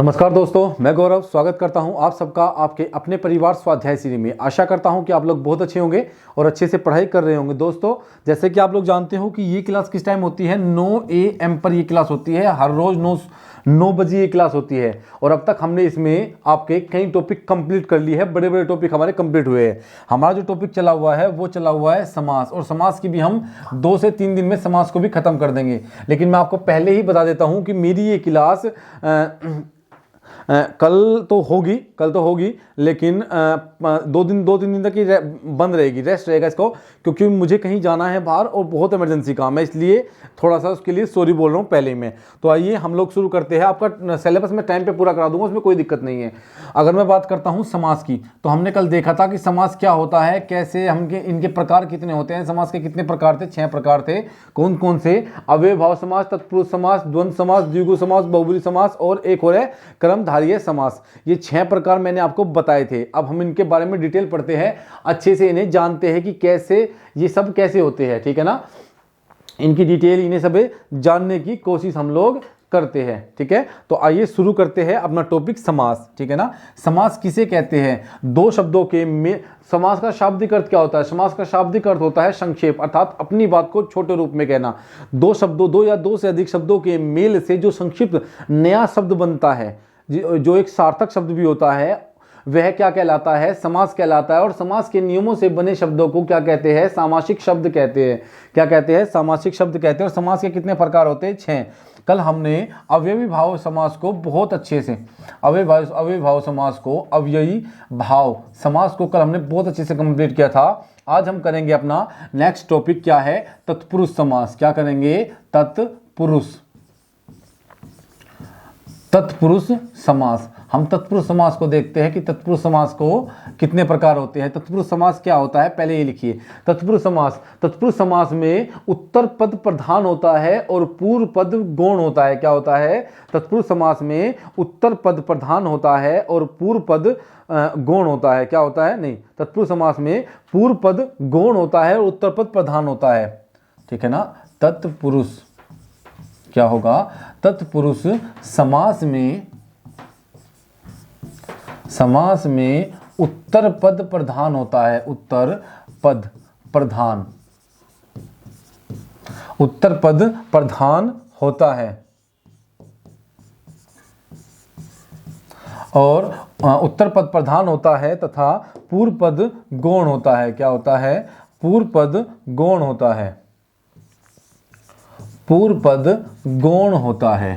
नमस्कार दोस्तों, मैं गौरव स्वागत करता हूं आप सबका आपके अपने परिवार स्वाध्याय सीरी में। आशा करता हूं कि आप लोग बहुत अच्छे होंगे और अच्छे से पढ़ाई कर रहे होंगे। दोस्तों, जैसे कि आप लोग जानते हो कि ये क्लास किस टाइम होती है, 9 AM पर ये क्लास होती है। हर रोज 9 बजे ये क्लास होती है और अब तक हमने इसमें आपके कई टॉपिक कंप्लीट कर लिए हैं। बड़े बड़े टॉपिक हमारे कंप्लीट हुए हैं। हमारा जो टॉपिक चला हुआ है वो चला हुआ है समास, और समास की भी हम 2 से 3 दिन में समास को भी खत्म कर देंगे। लेकिन मैं आपको पहले ही बता देता हूं कि मेरी ये क्लास कल तो होगी लेकिन 2-3 दिन तक ही बंद रहेगी, रेस्ट रहेगा इसको, क्योंकि मुझे कहीं जाना है बाहर और बहुत इमरजेंसी काम है, इसलिए थोड़ा सा उसके लिए सॉरी बोल रहा हूँ पहले ही मैं। तो आइए हम लोग शुरू करते हैं। आपका सिलेबस मैं टाइम पे पूरा करा दूंगा, उसमें कोई दिक्कत नहीं है। अगर मैं बात करता हूँ समास की, तो हमने कल देखा था कि समास क्या होता है, कैसे इनके प्रकार कितने होते हैं, समास के कितने प्रकार थे, 6 प्रकार थे। कौन कौन से? अव्ययभाव समास, तत्पुरुष समास, द्वंद्व समास, द्विगु समास, बहुब्रीहि समास और एक और है क्रमधारय समास। ये 6 प्रकार मैंने आपको बताए थे। अब हम इनके बारे में डिटेल पढ़ते हैं, अच्छे से इन्हें जानते हैं कि कैसे ये सब कैसे होते हैं, ठीक है ना। इनकी डिटेल इन्हें सब जानने की कोशिश हम लोग करते हैं, ठीक है। तो आइए शुरू करते हैं अपना टॉपिक समास, ठीक है ना। समास किसे कहते हैं? 2 शब्दों के में समास का शाब्दिक अर्थ क्या होता है? समास का शाब्दिक अर्थ होता है संक्षेप, अर्थात अपनी बात को छोटे रूप में कहना। 2 या 2 से अधिक शब्दों के मेल से जो संक्षिप्त नया शब्द बनता है, जो एक सार्थक शब्द भी होता है, वह क्या कहलाता है? समास कहलाता है। और समास के नियमों से बने शब्दों को क्या कहते हैं? सामासिक शब्द कहते हैं। क्या कहते हैं? सामासिक शब्द कहते हैं। और समास के कितने प्रकार होते हैं? 6। कल हमने अव्ययी भाव समास को बहुत अच्छे से अव्ययी भाव समास को अव्ययी भाव समास को कल हमने बहुत अच्छे से कंप्लीट किया था। आज हम करेंगे अपना नेक्स्ट टॉपिक क्या है? तत्पुरुष समास। क्या करेंगे? तत्पुरुष समास। हम तत्पुरुष समास को देखते हैं कि तत्पुरुष समास को कितने प्रकार होते हैं। तत्पुरुष समास क्या होता है, पहले ये लिखिए। तत्पुरुष समास में उत्तर पद प्रधान होता है और पूर्व पद गौण होता है। क्या होता है? तत्पुरुष समास में उत्तर पद प्रधान होता है और पूर्व पद गौण होता है। क्या होता है? नहीं, तत्पुरुष समास में पूर्व पद गौण होता है और उत्तर पद प्रधान होता है, ठीक है ना। तत्पुरुष क्या होगा? तत्पुरुष समास में उत्तर पद प्रधान होता है। उत्तर पद प्रधान होता है और उत्तर पद प्रधान होता है तथा पूर्व पद गौण होता है। क्या होता है? पूर्व पद गौण होता है। पूर्व पद गौण होता है।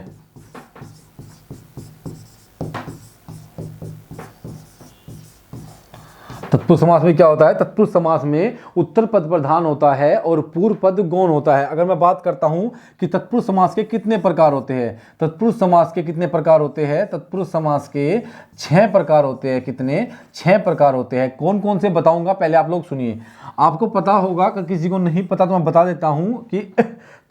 तत्पुरुष समास में क्या होता है? तत्पुरुष समास में उत्तर पद प्रधान होता है और पूर्व पद गौण होता है। अगर मैं बात करता हूं कि तत्पुरुष समास के कितने प्रकार होते हैं, तत्पुरुष समास के कितने प्रकार होते हैं? तत्पुरुष समास के 6 प्रकार होते हैं। कितने? 6 प्रकार होते हैं। कौन कौन से बताऊंगा, पहले आप लोग सुनिए। आपको पता होगा कि किसी को नहीं पता तो मैं बता देता हूं कि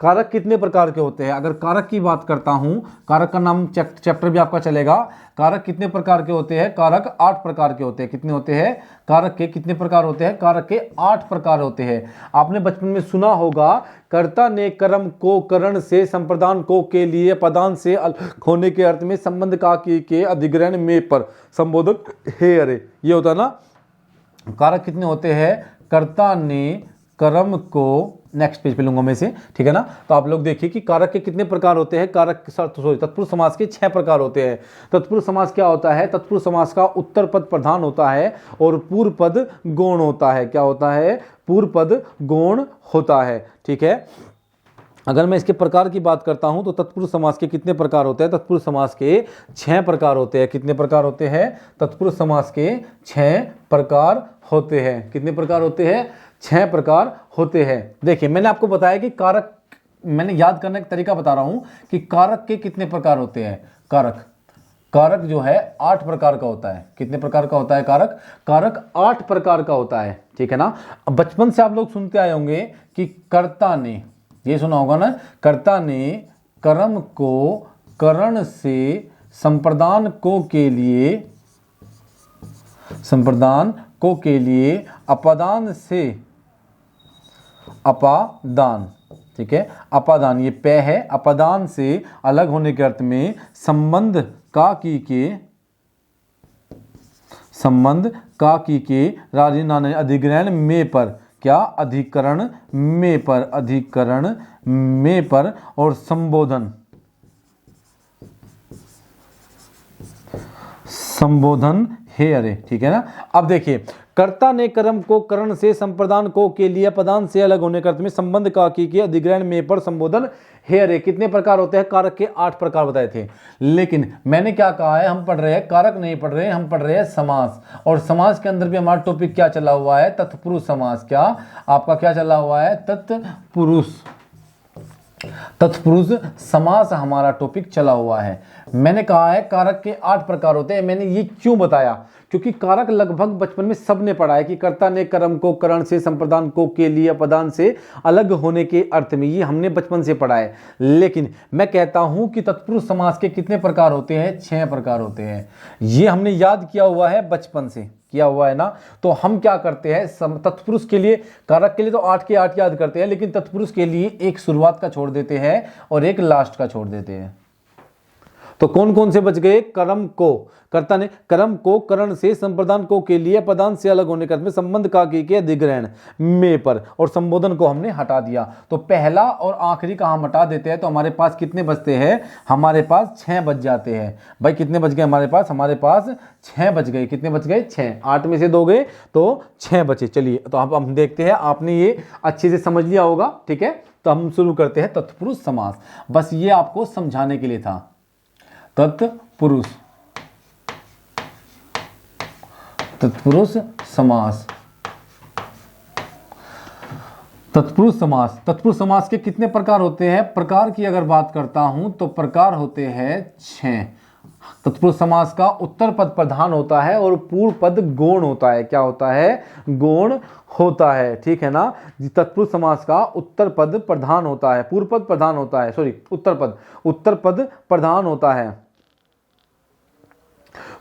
कारक कितने प्रकार के होते हैं। अगर कारक की बात करता हूं, कारक का नाम चैप्टर भी आपका चलेगा। कारक कितने प्रकार के होते हैं? कारक 8 प्रकार के होते हैं। कितने होते हैं? कारक के कितने प्रकार होते हैं? कारक के 8 प्रकार होते हैं। आपने बचपन में सुना होगा, कर्ता ने कर्म को करण से संप्रदान को के लिए पदान से अलग होने के अर्थ में संबंध का के अधिग्रहण में पर संबोधक है। अरे ये होता है ना। कारक कितने होते हैं? कर्ता ने कर्म को, नेक्स्ट पेज पे लूंगा मैं इसे, ठीक है ना। तो आप लोग देखिए कि कारक के कितने प्रकार होते हैं। तत्पुरुष समास के 6 प्रकार होते हैं। तत्पुरुष समास क्या होता है? तत्पुरुष समास का उत्तर पद प्रधान होता है और पूर्व पद गौण होता है। क्या होता है? पूर्व पद गौण होता है, ठीक है। अगर मैं इसके प्रकार की बात करता हूं तो तत्पुरुष समास के कितने प्रकार होते हैं? तत्पुरुष समास के 6 प्रकार होते हैं। कितने प्रकार होते हैं? तत्पुरुष समास के 6 प्रकार होते हैं। कितने प्रकार होते हैं? 6 प्रकार होते हैं। देखिए, मैंने आपको बताया कि कारक, मैंने याद करने का तरीका बता रहा हूं कि कारक के कितने प्रकार होते हैं। कारक जो है 8 प्रकार का होता है। कितने प्रकार का होता है कारक? कारक 8 प्रकार का होता है, ठीक है ना। बचपन से आप लोग सुनते आए होंगे कि कर्ता ने, ये सुना होगा ना, कर्ता ने कर्म को करण से संप्रदान को के लिए अपादान से अपादान, ठीक है, अपादान ये पे है, अपादान से अलग होने के अर्थ में संबंध का की के संबंध का की के राजी नाने अधिग्रहण में पर, क्या अधिकरण में पर, अधिकरण में पर और संबोधन, संबोधन हे अरे, ठीक है ना। अब देखिए, कर्ता ने कर्म को करण से संप्रदान को के लिए पदान से अलग होने के अर्थ में संबंध का की अधिग्रहण में पर संबोधन हे अरे। कितने प्रकार होते हैं कारक के? 8 प्रकार बताए थे। लेकिन मैंने क्या कहा है, हम पढ़ रहे हैं कारक नहीं पढ़ रहे हैं, हम पढ़ रहे हैं समास। और समास के अंदर भी हमारा टॉपिक क्या चला हुआ है? तत्पुरुष समास। क्या आपका क्या चला हुआ है? तत्पुरुष, तत्पुरुष समास हमारा टॉपिक चला हुआ है। मैंने कहा है कारक के 8 प्रकार होते हैं। मैंने ये क्यों बताया? क्योंकि कारक लगभग बचपन में सबने पढ़ा है कि कर्ता ने कर्म को करण से संप्रदान को के लिए पदान से अलग होने के अर्थ में, ये हमने बचपन से पढ़ा है। लेकिन मैं कहता हूं कि तत्पुरुष समास के कितने प्रकार होते हैं? 6 प्रकार होते हैं। ये हमने याद किया हुआ है, बचपन से किया हुआ है ना। तो हम क्या करते हैं, तत्पुरुष के लिए, कारक के लिए तो 8 के 8 याद करते हैं, लेकिन तत्पुरुष के लिए एक शुरुआत का छोड़ देते हैं और एक लास्ट का छोड़ देते हैं। तो कौन कौन से बच गए? कर्म को, कर्ता ने कर्म को करण से संप्रदान को के लिए पदान से अलग होने के अर्थ में संबंध का के अधिग्रहण में पर और संबोधन को हमने हटा दिया। तो पहला और आखिरी का हम हटा देते हैं तो हमारे पास कितने बचते हैं? हमारे पास 6 बच जाते हैं। भाई कितने बच गए हमारे पास? हमारे पास 6 बच गए। कितने बच गए? 6। 8 में से 2 गए तो 6 बचे। चलिए, तो अब हम देखते हैं, आपने ये अच्छे से समझ लिया होगा, ठीक है। तो हम शुरू करते हैं तत्पुरुष समास। बस ये आपको समझाने के लिए था। तत्पुरुष, तत्पुरुष समास, तत्पुरुष समास। तत्पुरुष समास के कितने प्रकार होते हैं? प्रकार की अगर बात करता हूं तो प्रकार होते हैं 6। तत्पुरुष समास का उत्तर पद प्रधान होता है और पूर्व पद गौण होता है। क्या होता है? गौण होता है, ठीक है ना। तत्पुरुष समास का उत्तर पद प्रधान होता है, पूर्व पद प्रधान होता है, सॉरी उत्तर पद प्रधान होता है,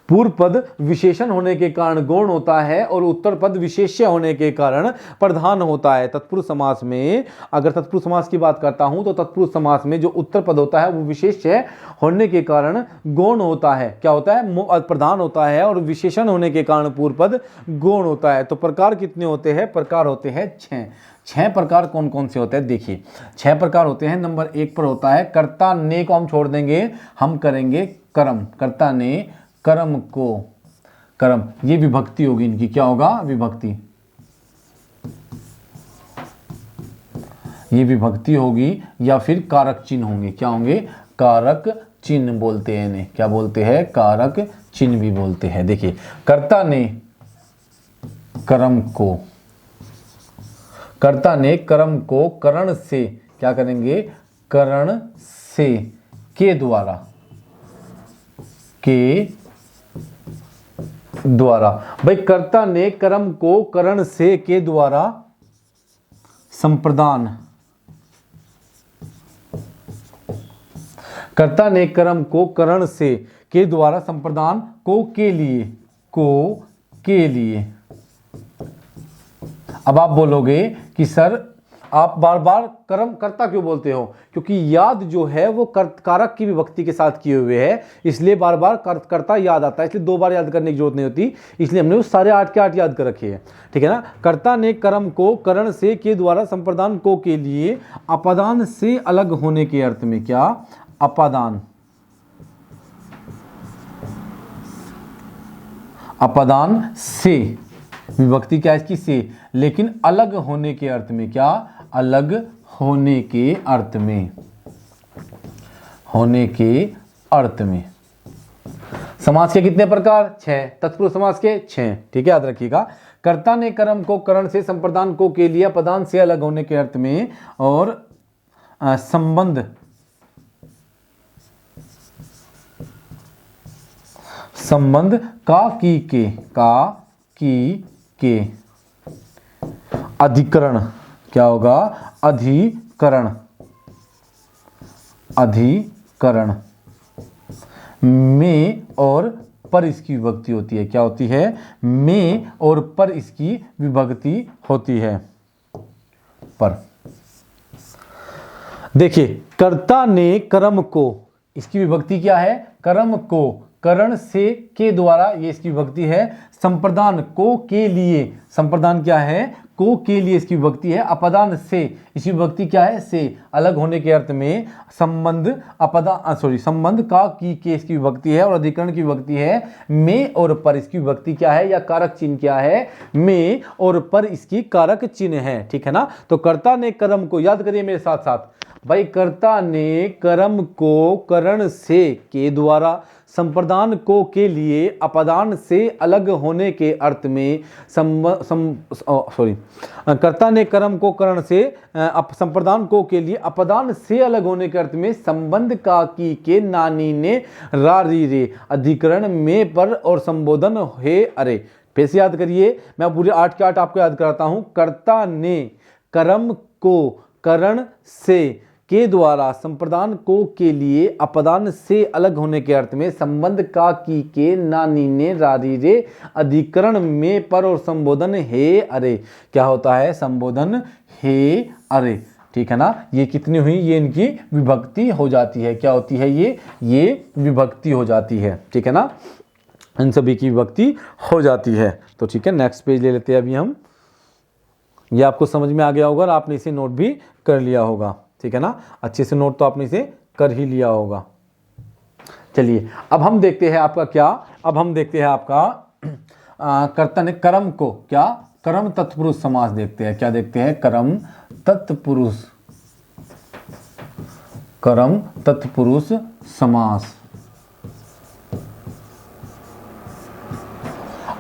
पूर्व पद विशेषण होने के कारण गौण होता है और उत्तर पद विशेष्य होने के कारण प्रधान होता है। तत्पुरुष समास में अगर तत्पुरुष समास की बात करता हूं तो तत्पुरुष समास में जो उत्तर पद होता है वो विशेष्य होने के कारण गौण होता है। क्या होता है? प्रधान होता है और विशेषण होने के कारण पूर्व पद गौण होता है। तो प्रकार कितने होते हैं? प्रकार होते हैं 6। 6 प्रकार कौन कौन से होते हैं? देखिए, 6 प्रकार होते हैं। नंबर 1 पर होता है कर्ता ने को हम छोड़ देंगे, हम करेंगे कर्म। कर्ता ने कर्म को, कर्म, ये विभक्ति होगी इनकी। क्या होगा? विभक्ति, ये विभक्ति होगी या फिर कारक चिन्ह होंगे। क्या होंगे? कारक चिन्ह बोलते हैं इन्हें। क्या बोलते हैं? कारक चिन्ह भी बोलते हैं। देखिए, कर्ता ने कर्म को, कर्ता ने कर्म को करण से, क्या करेंगे? करण से, के द्वारा, के द्वारा। भाई कर्ता ने कर्म को करण से के द्वारा संप्रदान, कर्ता ने कर्म को करण से के द्वारा संप्रदान को के लिए, को के लिए। अब आप बोलोगे कि सर आप बार बार कर्म कर्ता क्यों बोलते हो? क्योंकि याद जो है वो कारक की विभक्ति के साथ किए हुए है, इसलिए बार बार कर्ता याद आता है, इसलिए 2 बार याद करने की जरूरत नहीं होती। इसलिए हमने वो सारे 8 के 8 याद कर रखे हैं, ठीक है ना। कर्ता ने कर्म को करण से के द्वारा संप्रदान को के लिए अपादान से अलग होने के अर्थ में। क्या? अपादान, अपादान से, विभक्ति क्या है इसकी? से, लेकिन अलग होने के अर्थ में। क्या? अलग होने के अर्थ में, होने के अर्थ में। समास के कितने प्रकार? 6। तत्पुरुष समास के 6, ठीक है, याद रखिएगा। कर्ता ने कर्म को करण से संप्रदान को के लिए पदान से अलग होने के अर्थ में और संबंध, संबंध का की के, का की के अधिकरण। क्या होगा? अधिकरण, अधिकरण में और पर इसकी विभक्ति होती है। क्या होती है? में और पर इसकी विभक्ति होती है। पर देखिए, कर्ता ने कर्म को, इसकी विभक्ति क्या है? कर्म को, करण से के द्वारा, ये इसकी विभक्ति है। संप्रदान को के लिए, संप्रदान क्या है? को के लिए इसकी विभक्ति है। अपदान से, इसकी विभक्ति क्या है? से, अलग होने के अर्थ में संबंध, संबंध का की के इसकी विभक्ति है और अधिकरण की विभक्ति है में और पर, इसकी विभक्ति क्या है या कारक चिन्ह क्या है? में और पर इसकी कारक चिन्ह है, ठीक है ना। तो कर्ता ने कर्म को, याद करिए मेरे साथ साथ भाई, कर्ता ने कर्म को करण से के द्वारा, संप्रदान को के लिए, अपदान से अलग होने के अर्थ में कर्ता ने कर्म को करण से, संप्रदान को के लिए, अपदान से अलग होने के अर्थ में संबंध का की के, नानी ने रा री रे, अधिकरण में पर और संबोधन हे अरे। फिर से याद करिए, मैं पूरे 8 के 8 आपको याद कराता हूं। कर्ता ने कर्म को करण से के द्वारा, संप्रदान को के लिए, अपदान से अलग होने के अर्थ में संबंध का की के, नानी ने रारी रे, अधिकरण में पर और संबोधन हे अरे। क्या होता है? संबोधन हे अरे, ठीक है ना। ये कितनी हुई? ये इनकी विभक्ति हो जाती है। क्या होती है? ये विभक्ति हो जाती है, ठीक है ना। इन सभी की विभक्ति हो जाती है। तो ठीक है, नेक्स्ट पेज ले लेते हैं अभी हम। ये आपको समझ में आ गया होगा और आपने इसे नोट भी कर लिया होगा, ठीक है ना। अच्छे से नोट तो आपने इसे कर ही लिया होगा। चलिए अब हम देखते हैं आपका क्या, अब हम देखते हैं आपका कर्ता ने कर्म को, क्या? कर्म तत्पुरुष समास देखते हैं। क्या देखते हैं? कर्म तत्पुरुष, कर्म तत्पुरुष समास।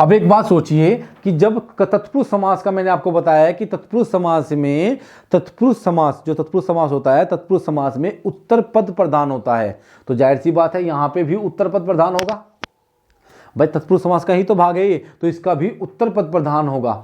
अब एक बात सोचिए कि जब तत्पुरुष समास का मैंने आपको बताया है कि तत्पुरुष समास में, तत्पुरुष समास, जो तत्पुरुष समास होता है, तत्पुरुष समास में उत्तर पद प्रधान होता है। तो जाहिर सी बात है यहां पे भी उत्तर पद प्रधान होगा भाई, तत्पुरुष समास का ही तो भाग है ये, तो इसका भी उत्तर पद प्रधान होगा।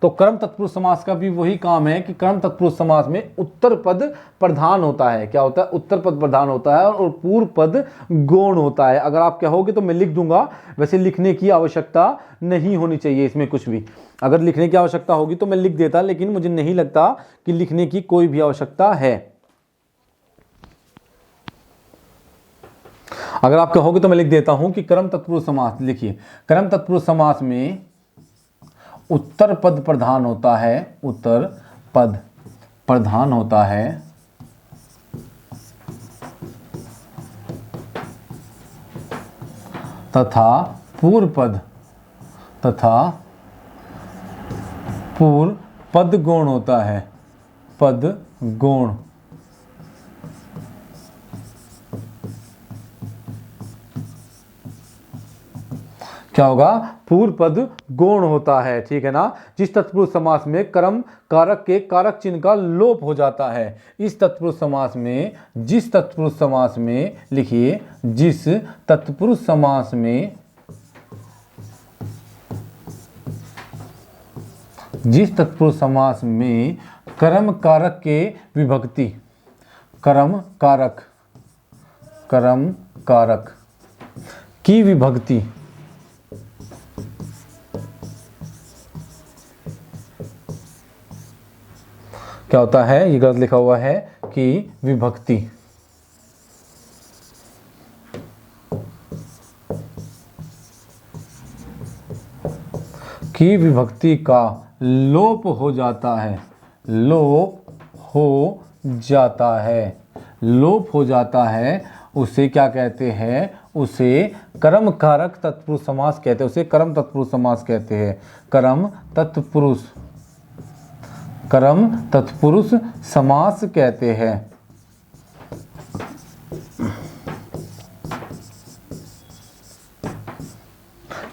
तो कर्म तत्पुरुष समास का भी वही काम है कि कर्म तत्पुरुष समास में उत्तर पद प्रधान होता है। क्या होता है? उत्तर पद प्रधान होता है और पूर्व पद गौण होता है। अगर आप कहोगे तो मैं लिख दूंगा, वैसे लिखने की आवश्यकता नहीं होनी चाहिए इसमें कुछ भी। अगर लिखने की आवश्यकता होगी तो मैं लिख देता, लेकिन मुझे नहीं लगता कि लिखने की कोई भी आवश्यकता है। अगर आप कहोगे तो मैं लिख देता हूं कि कर्म तत्पुरुष समास, लिखिए, कर्म तत्पुरुष समास में उत्तर पद प्रधान होता है, उत्तर पद प्रधान होता है, तथा पूर्व पद गौण होता है, पद गौण। क्या होगा? पूर्व पद गौण होता है, ठीक है ना। जिस तत्पुरुष समास में कर्म कारक के कारक चिन्ह का लोप हो जाता है, इस तत्पुरुष समास में, जिस तत्पुरुष समास में, लिखिए, जिस तत्पुरुष समास में, जिस तत्पुरुष समास में कर्म कारक के विभक्ति, कर्म कारक की विभक्ति, क्या होता है? ये गलत लिखा हुआ है कि विभक्ति, की विभक्ति का लोप हो जाता है, लोप हो जाता है, लोप हो जाता है, उसे क्या कहते हैं? उसे कर्म कारक तत्पुरुष समास कहते हैं, उसे कर्म तत्पुरुष समास कहते हैं। कर्म तत्पुरुष समास कहते हैं।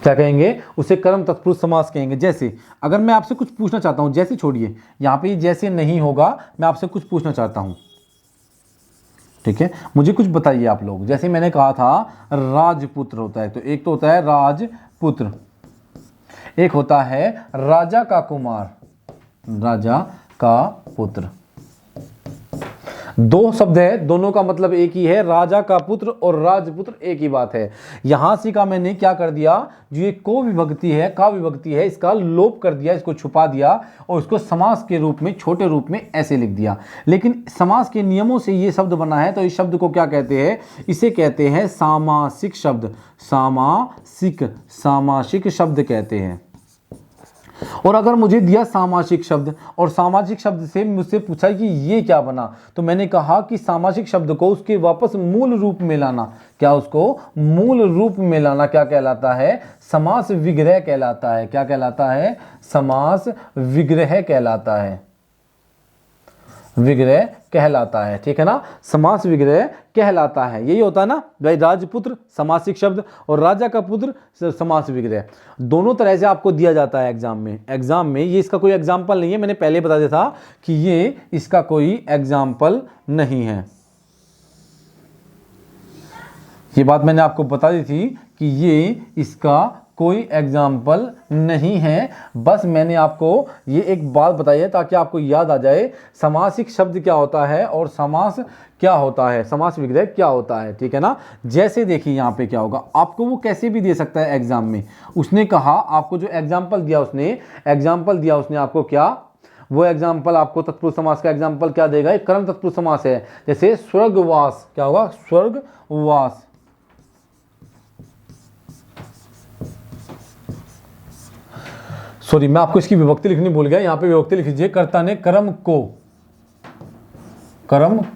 क्या कहेंगे? उसे कर्म तत्पुरुष समास कहेंगे। जैसे अगर मैं आपसे कुछ पूछना चाहता हूं, जैसे छोड़िए, यहां पे जैसे नहीं होगा, मैं आपसे कुछ पूछना चाहता हूं, ठीक है, मुझे कुछ बताइए आप लोग। जैसे मैंने कहा था राजपुत्र होता है, तो एक तो होता है राजपुत्र, एक होता है राजा का कुमार, राजा का पुत्र। दो शब्द है, दोनों का मतलब एक ही है, राजा का पुत्र और राजपुत्र एक ही बात है। यहां से का मैंने क्या कर दिया, जो ये को विभक्ति है, का विभक्ति है, इसका लोप कर दिया, इसको छुपा दिया और इसको समास के रूप में, छोटे रूप में ऐसे लिख दिया। लेकिन समास के नियमों से ये शब्द बना है, तो इस शब्द को क्या कहते हैं, इसे कहते हैं सामासिक शब्द। सामासिक शब्द कहते हैं। और अगर मुझे दिया सामासिक शब्द और सामाजिक शब्द से मुझसे पूछा कि ये क्या बना, तो मैंने कहा कि सामासिक शब्द को उसके वापस मूल रूप में लाना, क्या उसको मूल रूप में लाना क्या कहलाता है, समास विग्रह कहलाता है। क्या कहलाता है, समास विग्रह कहलाता है, विग्रह कहलाता है। ठीक है ना, समास विग्रह कहलाता है। यही होता है ना भाई, राजपुत्र समासिक शब्द और राजा का पुत्र समास विग्रह, दोनों तरह से आपको दिया जाता है एग्जाम में। ये इसका कोई एग्जाम्पल नहीं है, मैंने पहले बता दिया था कि ये इसका कोई एग्जाम्पल नहीं है। ये बात मैंने आपको बता दी थी कि ये इसका कोई एग्जाम्पल नहीं है। बस मैंने आपको ये एक बात बताई है ताकि आपको याद आ जाए समासिक शब्द क्या होता है और समास क्या होता है, समास विग्रह क्या होता है। ठीक है ना, जैसे देखिए यहाँ पे क्या होगा, आपको वो कैसे भी दे सकता है एग्जाम में। उसने कहा, आपको जो एग्जाम्पल दिया उसने आपको क्या, वो एग्जाम्पल आपको तत्पुरुष समास का एग्जाम्पल क्या देगा, एक कर्म तत्पुरुष समास है। जैसे स्वर्गवास, क्या होगा, स्वर्गवास। सॉरी, मैं आपको इसकी विभक्ति लिखनी भूल गया, यहां पे विभक्ति लिख लीजिए। कर्ता ने कर्म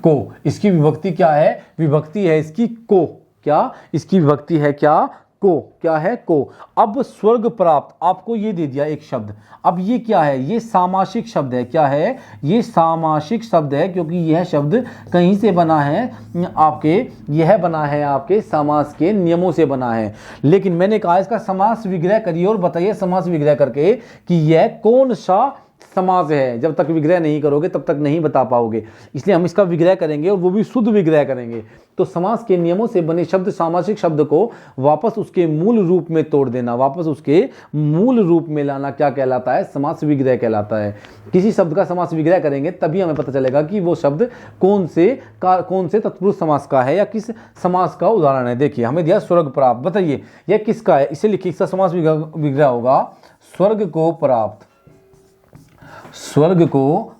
को, इसकी विभक्ति क्या है, विभक्ति है इसकी को, क्या, इसकी विभक्ति है क्या, को, क्या है, को। अब स्वर्ग प्राप्त, आपको ये दे दिया एक शब्द। अब ये क्या है, ये सामासिक शब्द है। क्या है, ये सामासिक शब्द है, क्योंकि यह शब्द कहीं से बना है, आपके समास के नियमों से बना है। लेकिन मैंने कहा इसका समास विग्रह करिए और बताइए समास विग्रह करके कि यह कौन सा समास है। जब तक विग्रह नहीं करोगे तब तक नहीं बता पाओगे, इसलिए हम इसका विग्रह करेंगे और वो भी शुद्ध विग्रह करेंगे। तो समास के नियमों से बने शब्द, सामासिक शब्द को वापस उसके मूल रूप में तोड़ देना, वापस उसके मूल रूप में लाना क्या कहलाता है, समास विग्रह कहलाता है। किसी शब्द का समास विग्रह करेंगे तभी हमें पता चलेगा कि वो शब्द कौन से तत्पुरुष समास का है या किस समास का उदाहरण है। देखिए हमें दिया स्वर्ग प्राप्त, बताइए यह किसका है, इसे लिखिए, इसका समास विग्रह होगा स्वर्ग को प्राप्त। स्वर्ग को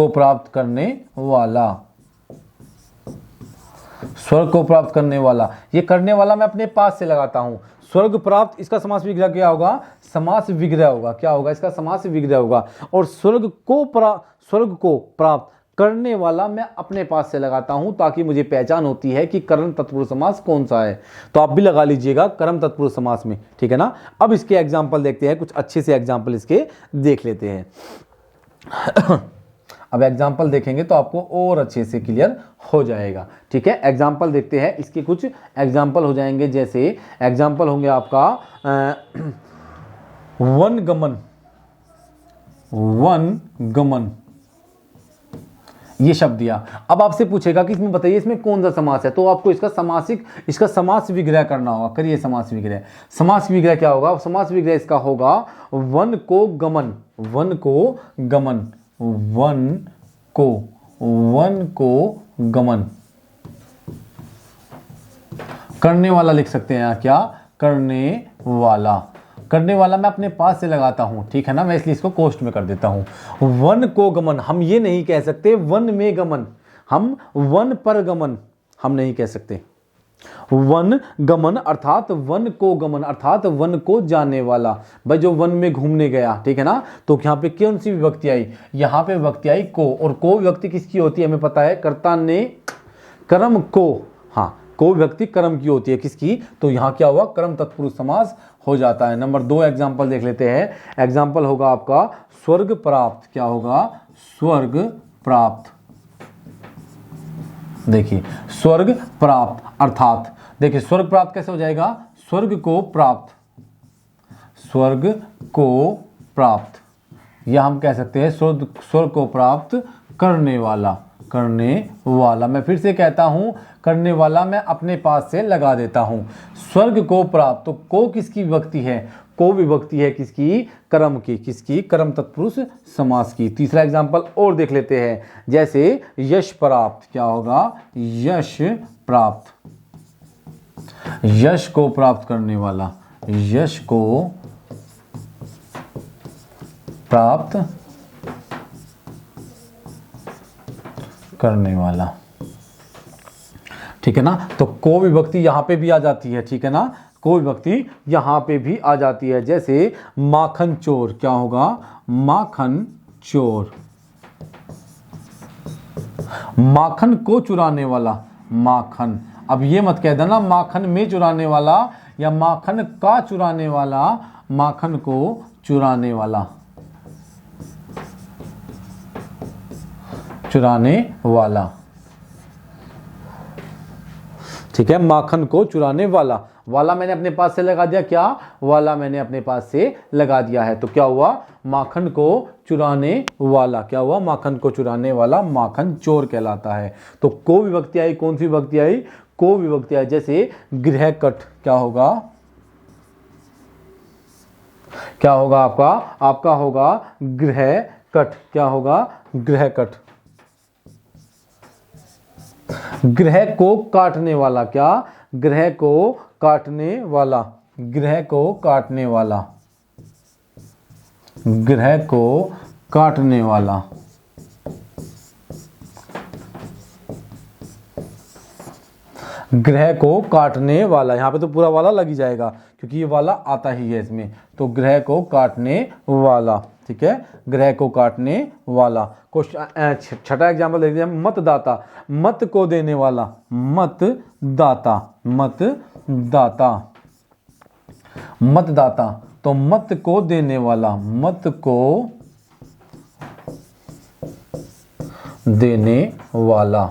प्राप्त करने वाला, स्वर्ग को प्राप्त करने वाला। ये करने वाला मैं अपने पास से लगाता हूं। स्वर्ग प्राप्त, इसका समास विग्रह क्या होगा, समास विग्रह होगा। क्या होगा, इसका समास विग्रह होगा। और स्वर्ग को प्राप्त करने वाला मैं अपने पास से लगाता हूं, ताकि मुझे पहचान होती है कि कर्म तत्पुरुष समास कौन सा है। तो आप भी लगा लीजिएगा कर्म तत्पुरुष समास में। ठीक है ना, अब इसके एग्जाम्पल देखते हैं, कुछ अच्छे से एग्जाम्पल इसके देख लेते हैं। अब एग्जाम्पल देखेंगे तो आपको और अच्छे से क्लियर हो जाएगा। ठीक है, एग्जाम्पल देखते हैं, इसके कुछ एग्जाम्पल हो जाएंगे। जैसे एग्जाम्पल होंगे आपका वनगमन, ये शब्द दिया। अब आपसे पूछेगा कि इसमें बताइए इसमें कौन सा समास है, तो आपको इसका समास विग्रह करना होगा। करिए समास विग्रह। समास विग्रह क्या होगा, समास विग्रह इसका होगा वन को गमन। करने वाला लिख सकते हैं यहाँ, क्या, करने वाला मैं अपने पास से लगाता हूं। ठीक है ना, मैं इसलिए इसको कोष्ठ में कर देता हूं। वन को गमन, हम ये नहीं कह सकते वन में गमन, हम वन पर गमन हम नहीं कह सकते। वन गमन अर्थात वन को गमन अर्थात वन को जाने वाला, भाई जो वन में घूमने गया। ठीक है ना, तो यहाँ पे कौन सी विभक्ति आई, यहाँ पे विभक्ति आई को। और को विभक्ति किसकी होती है हमें पता है, कर्ता ने कर्म को, हाँ को विभक्ति कर्म की होती है, किसकी, तो यहाँ क्या हुआ, कर्म तत्पुरुष समास हो जाता है। नंबर 2 एग्जाम्पल देख लेते हैं। एग्जाम्पल होगा आपका स्वर्ग प्राप्त। क्या होगा, स्वर्ग प्राप्त। देखिए स्वर्ग प्राप्त अर्थात, देखिए स्वर्ग प्राप्त कैसे हो जाएगा, स्वर्ग को प्राप्त, या हम कह सकते हैं स्वर्ग को प्राप्त करने वाला, करने वाला। मैं फिर से कहता हूं, करने वाला मैं अपने पास से लगा देता हूं। स्वर्ग को प्राप्त, तो को किसकी विभक्ति है? को विभक्ति है किसकी? कर्म की। किसकी? कर्म तत्पुरुष समास की। तीसरा एग्जांपल और देख लेते हैं, जैसे यश प्राप्त। क्या होगा? यश प्राप्त। यश को प्राप्त करने वाला, यश को प्राप्त करने वाला। ठीक है ना? तो को विभक्ति यहां पे भी आ जाती है। ठीक है ना? को विभक्ति यहां पे भी आ जाती है, जैसे माखन चोर। क्या होगा? माखन चोर। माखन को चुराने वाला, माखन। अब ये मत कह देना माखन में चुराने वाला या माखन का चुराने वाला, माखन को चुराने वाला, चुराने वाला। ठीक है? माखन को चुराने वाला। वाला मैंने अपने पास से लगा दिया। क्या? वाला मैंने अपने पास से लगा दिया है। तो क्या हुआ? माखन को चुराने वाला। क्या हुआ? माखन को चुराने वाला माखन चोर कहलाता है। तो को विभक्ति आई। कौन सी विभक्ति आई? को विभक्ति आई। जैसे गृहकट। क्या होगा? क्या होगा आपका? आपका होगा गृहकट। क्या होगा? गृहकट। ग्रह को काटने वाला। क्या? ग्रह को काटने वाला, ग्रह को काटने वाला, ग्रह को काटने वाला। ग्रह को काटने वाला, यहां पे तो पूरा वाला लग ही जाएगा क्योंकि ये वाला आता ही है इसमें। तो ग्रह को काटने वाला। ठीक है? ग्रह को काटने वाला। क्वेश्चन छठा एग्जाम्पल देख लीजिए, मतदाता। मत को देने वाला, मतदाता, मतदाता, मतदाता। तो मत को देने वाला, मत को देने वाला।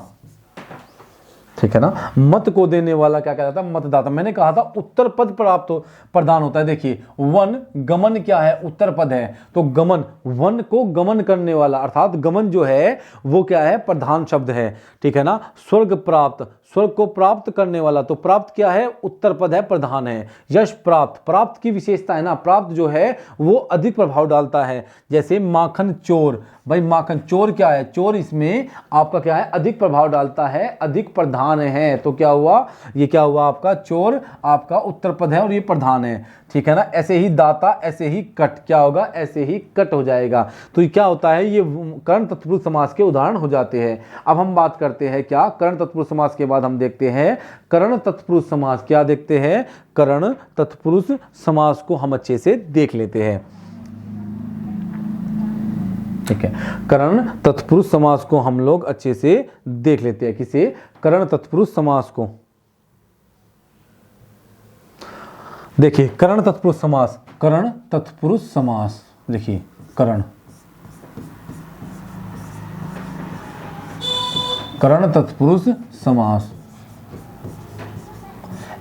ठीक है ना? मत को देने वाला क्या कहलाता है? मतदाता। मैंने कहा था उत्तर पद प्राप्त प्रदान होता है। देखिए वन, गमन क्या है? उत्तर पद है। तो गमन, वन को गमन करने वाला, अर्थात गमन जो है वो क्या है? प्रधान शब्द है। ठीक है ना? स्वर्ग प्राप्त, स्वर्ग को प्राप्त करने वाला। तो प्राप्त क्या है? उत्तर पद है, प्रधान है। यश प्राप्त, प्राप्त की विशेषता है ना, प्राप्त जो है वो अधिक प्रभाव डालता है। जैसे माखन चोर। भाई माखन चोर क्या है? चोर इसमें आपका क्या है? अधिक प्रभाव डालता है, अधिक प्रधान है। तो क्या हुआ? ये क्या हुआ आपका? चोर आपका उत्तर पद है और ये प्रधान है। ठीक है ना? ऐसे ही दाता, ऐसे ही कट। क्या होगा? ऐसे ही कट हो जाएगा। तो ये क्या होता है? ये कर्ण तत्पुरुष समास के उदाहरण हो जाते हैं। अब हम बात करते हैं क्या? कर्ण तत्पुरुष समास के बाद हम देखते हैं कर्ण तत्पुरुष समास। क्या देखते हैं? कर्ण तत्पुरुष समास को हम अच्छे से देख लेते हैं। ठीक है? कर्ण तत्पुरुष समास को हम लोग अच्छे से देख लेते हैं। किसे? कर्ण तत्पुरुष समास को। देखिए कर्ण तत्पुरुष समास, कर्ण तत्पुरुष समास। देखिए कर्ण, कर्ण तत्पुरुष समास।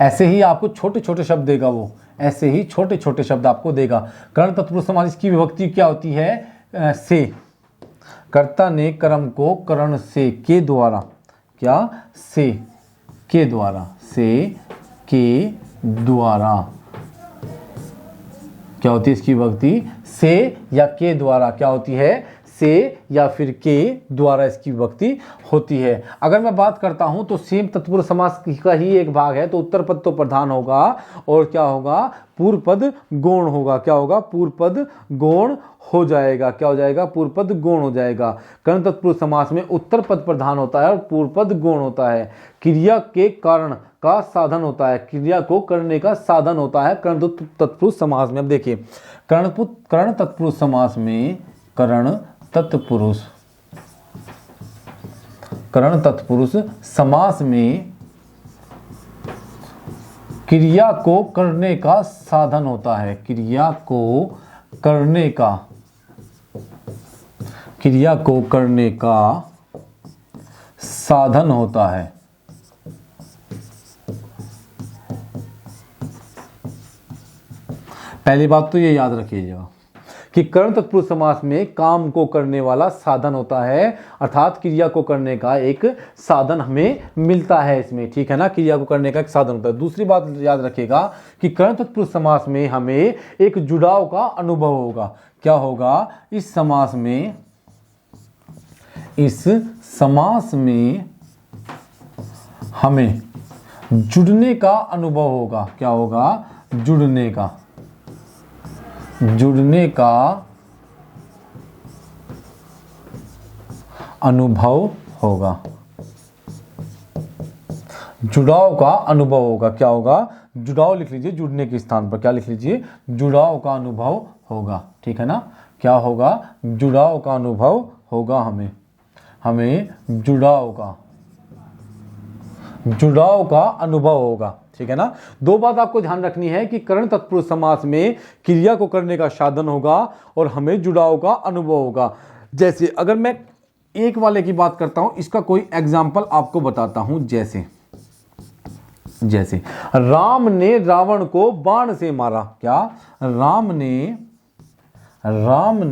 ऐसे ही आपको छोटे छोटे शब्द देगा वो, ऐसे ही छोटे छोटे शब्द आपको देगा। कर्ण तत्पुरुष समास, इसकी विभक्ति क्या होती है? से। कर्ता ने कर्म को कर्ण से, के द्वारा। क्या? से, के द्वारा, से, के द्वारा। क्या होती है इसकी विभक्ति? से या के द्वारा। क्या होती है? से या फिर के द्वारा इसकी विभक्ति होती है। अगर मैं बात करता हूं तो सेम तत्पुरुष समास का ही एक भाग है। तो उत्तर पद तो प्रधान होगा और क्या होगा? पूर्व पद गौण होगा। क्या होगा? पूर्व पद गौण हो जाएगा। क्या हो जाएगा? पूर्व पद गौण हो जाएगा। कर्ण तत्पुरुष समास में उत्तर पद प्रधान होता है और पूर्व पद गौण होता है। क्रिया के कारण का साधन होता है, क्रिया को करने का साधन होता है कर्ण तत्पुरुष समास में। अब देखिए कर्ण तत्पुरुष समास में, कर्ण तत्पुरुष, कर्ण तत्पुरुष समास में क्रिया को करने का साधन होता है। क्रिया को करने का, क्रिया को करने का साधन होता है। पहली बात तो ये याद रखिएगा कि करण तत्पुरुष समास में काम को करने वाला साधन होता है, अर्थात क्रिया को करने का एक साधन हमें मिलता है इसमें, ठीक है ना, क्रिया को करने का एक साधन होता है। दूसरी बात याद रखिएगा कि करण तत्पुरुष समास में हमें एक जुड़ाव का अनुभव होगा। क्या होगा? इस समास में हमें जुड़ने का अनुभव होगा। क्या होगा? जुड़ने का अनुभव होगा, जुड़ाव का अनुभव होगा। क्या होगा? जुड़ाव लिख लीजिए, जुड़ने के स्थान पर क्या लिख लीजिए? जुड़ाव का अनुभव होगा, ठीक है ना। क्या होगा? जुड़ाव का अनुभव होगा, हमें जुड़ाव का अनुभव होगा, ठीक है ना। दो बात आपको ध्यान रखनी है कि करण तत्पुरुष समास में क्रिया को करने का साधन होगा और हमें जुड़ाव का अनुभव होगा। जैसे अगर मैं एक वाले की बात करता हूं, इसका कोई एग्जाम्पल आपको बताता हूं। जैसे राम ने रावण को बाण से मारा। क्या? राम ने रावण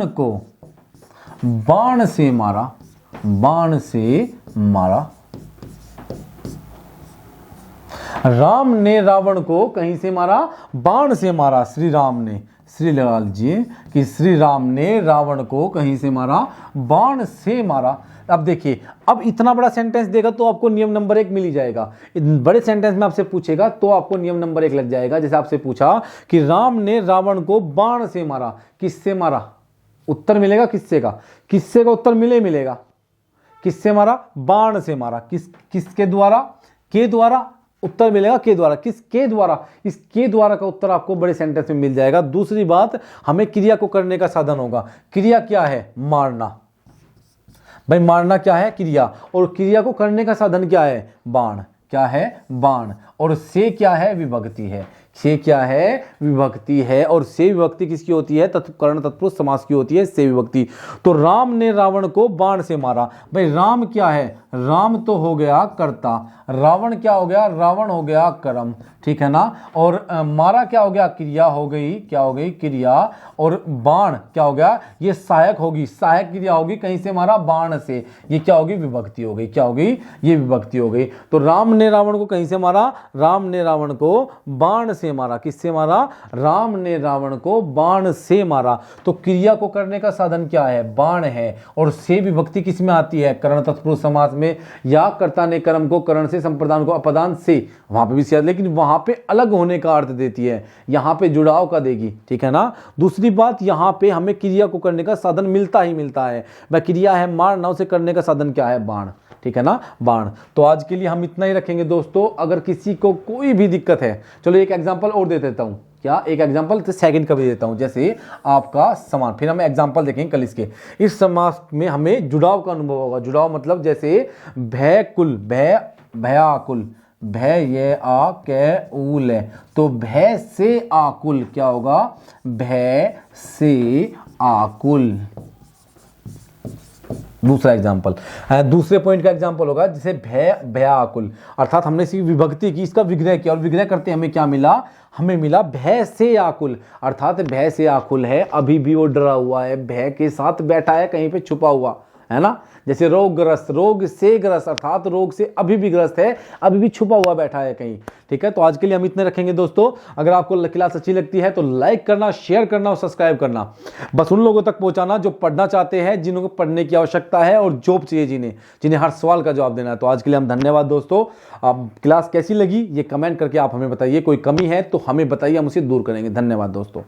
को बाण से मारा। राम ने रावण को कहीं से मारा? बाण से मारा। श्री राम ने, श्री लगा लीजिए कि श्री राम ने रावण को कहीं से मारा? बाण से मारा। अब देखिए, अब इतना बड़ा सेंटेंस देगा तो आपको नियम नंबर 1 मिल ही जाएगा। बड़े सेंटेंस में आपसे पूछेगा तो आपको नियम नंबर 1 लग जाएगा। जैसे आपसे पूछा कि राम ने रावण को बाण से मारा, किससे मारा? उत्तर मिलेगा किससे का? किससे का उत्तर मिलेगा। किससे मारा? बाण से मारा। किसके द्वारा? के द्वारा। उत्तर मिलेगा के द्वारा। किसके द्वारा? इस के द्वारा का उत्तर आपको बड़े सेंटेंस में मिल जाएगा। दूसरी बात, हमें क्रिया को करने का साधन होगा। क्रिया क्या है? मारना। भाई मारना क्या है? क्रिया। और क्रिया को करने का साधन क्या है? बाण। क्या है? बाण। और से क्या है? विभक्ति है। से क्या है? विभक्ति है। और से विभक्ति किसकी होती है? करण तत्पुरुष समास की होती है से विभक्ति। तो राम ने रावण को बाण से मारा। भाई राम क्या है? राम तो हो गया कर्ता, रावण क्या हो गया? रावण हो गया कर्म, ठीक है ना। और मारा क्या हो गया? क्रिया हो गई। क्या हो गई? क्रिया। और बाण क्या हो गया? ये सहायक होगी, सहायक क्रिया होगी। कहीं से मारा? बाण से। ये क्या होगी? विभक्ति हो गई। क्या हो गई? ये विभक्ति हो गई। तो राम ने रावण को कहीं से मारा? राम ने रावण को बाण से मारा। किससे मारा? राम ने रावण को बाण से मारा। तो क्रिया को करने का साधन क्या है? बाण है। और से विभक्ति किस में आती है? करण तत्पुरुष समास में। या कर्ता ने कर्म को करण से, संप्रदान को अपदान से, वहां पे भी सिया, लेकिन वहां पे अलग होने का अर्थ देती है, यहां पे जुड़ाव का देगी, ठीक है ना। दूसरी बात, यहां पे हमें क्रिया को करने का साधन मिलता ही मिलता है। वह क्रिया है मारना, उसे करने का साधन क्या है? बाण, ठीक है ना, बाण। तो आज के लिए हम इतना ही रखेंगे दोस्तों। अगर किसी को कोई भी दिक्कत है, चलो एक एग्जांपल और दे देता हूं। क्या? एक एग्जांपल तो सेकंड का भी देता हूं। जैसे आपका समान, फिर हम एग्जांपल देखेंगे कल इसके। इस समास में हमें जुड़ाव का अनुभव होगा। जुड़ाव मतलब जैसे भयकुल, भयाकुल, भय ये आ के ऊल है, तो भय से आकुल क्या होगा? भय से आकुल। दूसरा एग्जाम्पल, दूसरे पॉइंट का एग्जाम्पल होगा जैसे भयाकुल, अर्थात हमने इसकी विभक्ति की, इसका विग्रह किया और विग्रह करते हमें क्या मिला? हमें मिला भय से आकुल। अर्थात भय से आकुल है, अभी भी वो डरा हुआ है, भय के साथ बैठा है, कहीं पे छुपा हुआ है ना। जैसे रोगग्रस्त, रोग से ग्रस्त, अर्थात रोग से अभी भी ग्रस्त है, अभी भी छुपा हुआ बैठा है कहीं, ठीक है। तो आज के लिए हम इतने रखेंगे दोस्तों। अगर आपको क्लास अच्छी लगती है तो लाइक करना, शेयर करना और सब्सक्राइब करना, बस उन लोगों तक पहुंचाना जो पढ़ना चाहते हैं, जिनको पढ़ने की आवश्यकता है और जॉब चाहिए, जिन्हें हर सवाल का जवाब देना है। तो आज के लिए हम धन्यवाद दोस्तों। आप क्लास कैसी लगी ये कमेंट करके आप हमें बताइए। कोई कमी है तो हमें बताइए, हम उसे दूर करेंगे। धन्यवाद दोस्तों।